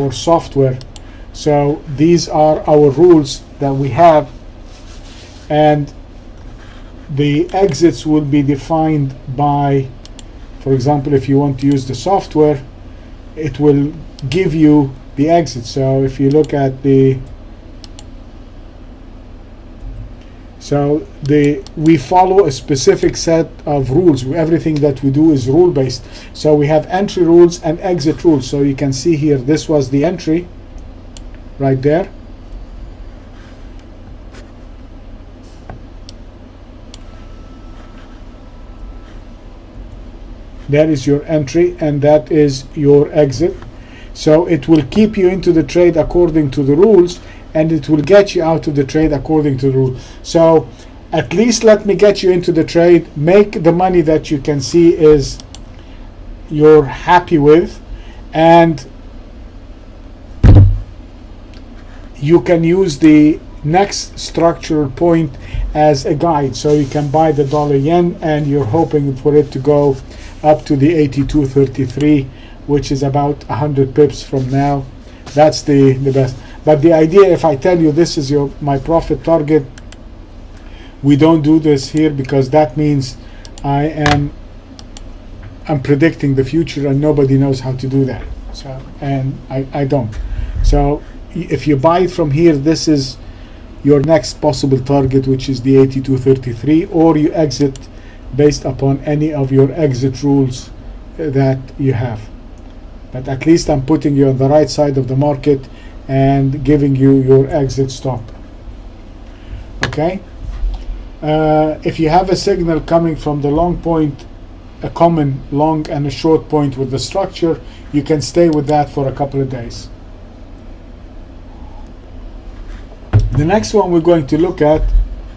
our software. So these are our rules that we have, and the exits will be defined by, for example, if you want to use the software, it will give you the exit. So if you look at we follow a specific set of rules. Everything that we do is rule based. So we have entry rules and exit rules. So you can see here, this was the entry right there. That is your entry, and that is your exit. So it will keep you into the trade according to the rules, and it will get you out of the trade according to the rule. So at least let me get you into the trade, make the money that you can see is you're happy with, and you can use the next structural point as a guide. So you can buy the dollar yen, and you're hoping for it to go up to the 82.33, which is about 100 pips from now. That's the best. But the idea, if I tell you this is my profit target, we don't do this here, because that means I'm predicting the future, and nobody knows how to do that. So, and I don't. So if you buy it from here, this is your next possible target, which is the 82.33, or you exit based upon any of your exit rules that you have. But at least I'm putting you on the right side of the market and giving you your exit stop. Okay. If you have a signal coming from the long point, a common long and a short point with the structure, you can stay with that for a couple of days. The next one we're going to look at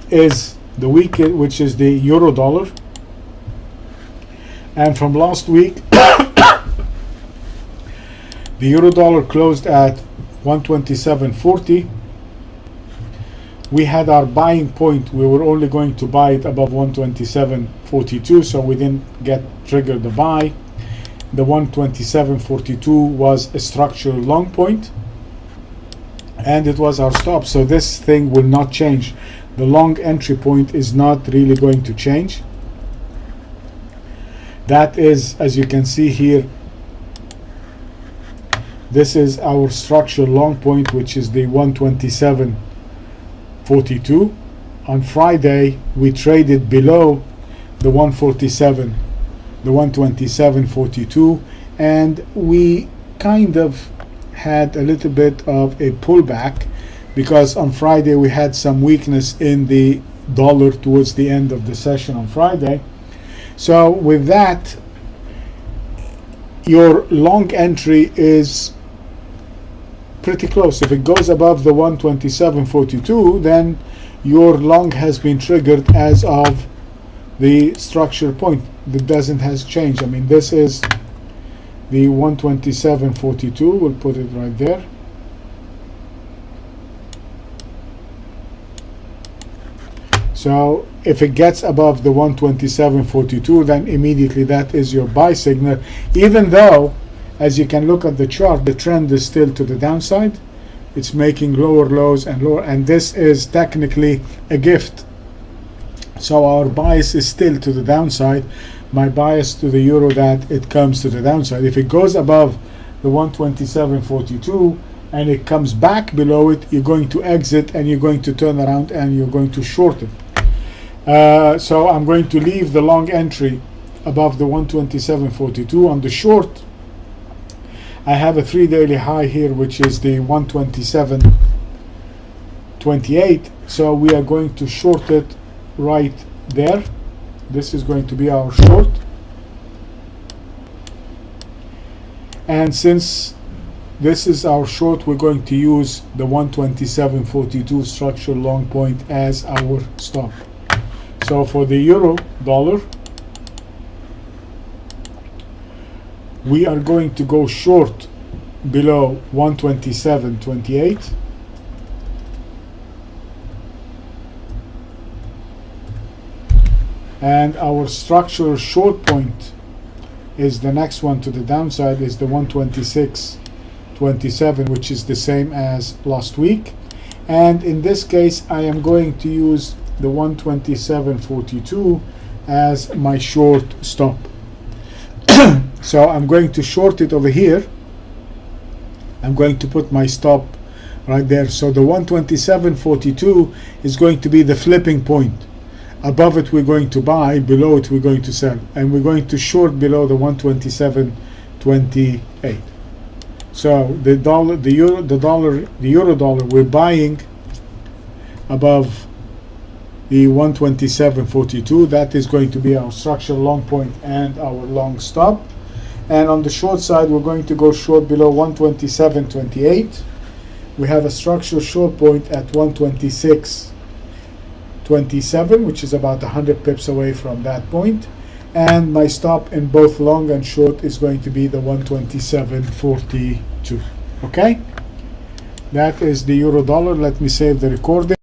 is the weekly, which is the euro dollar. And from last week, the euro dollar closed at 127.40. We had our buying point. We were only going to buy it above 127.42, so we didn't get triggered the buy. The 127.42 was a structural long point, and it was our stop. So this thing will not change. The long entry point is not really going to change. That is, as you can see here, this is our structural long point, which is the 127.42. On Friday, we traded below the 147, the 127.42, and we kind of had a little bit of a pullback, because on Friday we had some weakness in the dollar towards the end of the session on Friday. So with that, your long entry is pretty close. If it goes above the 127.42, then your long has been triggered as of the structure point. That has changed. I mean, this is the 127.42. We'll put it right there. So if it gets above the 127.42, then immediately that is your buy signal, even though, as you can look at the chart, the trend is still to the downside. It's making lower lows and lower, and this is technically a gift. So our bias is still to the downside. My bias to the euro that it comes to the downside. If it goes above the 127.42 and it comes back below it, you're going to exit, and you're going to turn around and you're going to short it. So I'm going to leave the long entry above the 127.42. On the short, I have a 3 daily high here, which is the 127.28. So we are going to short it right there. This is going to be our short. And since this is our short, we're going to use the 127.42 structural long point as our stop. So for the euro dollar, we are going to go short below 127.28. And our structural short point is the next one to the downside, is the 126.25. 127, which is the same as last week. And in this case, I am going to use the 127.42 as my short stop. So I'm going to short it over here. I'm going to put my stop right there. So the 127.42 is going to be the flipping point. Above it we're going to buy, below it we're going to sell, and we're going to short below the 127.28. So the euro dollar we're buying above the 127.42. That is going to be our structural long point and our long stop. And on the short side, we're going to go short below 127.28. We have a structural short point at 126.27, which is about 100 pips away from that point. And my stop in both long and short is going to be the 127.42. Okay? That is the euro dollar. Let me save the recording.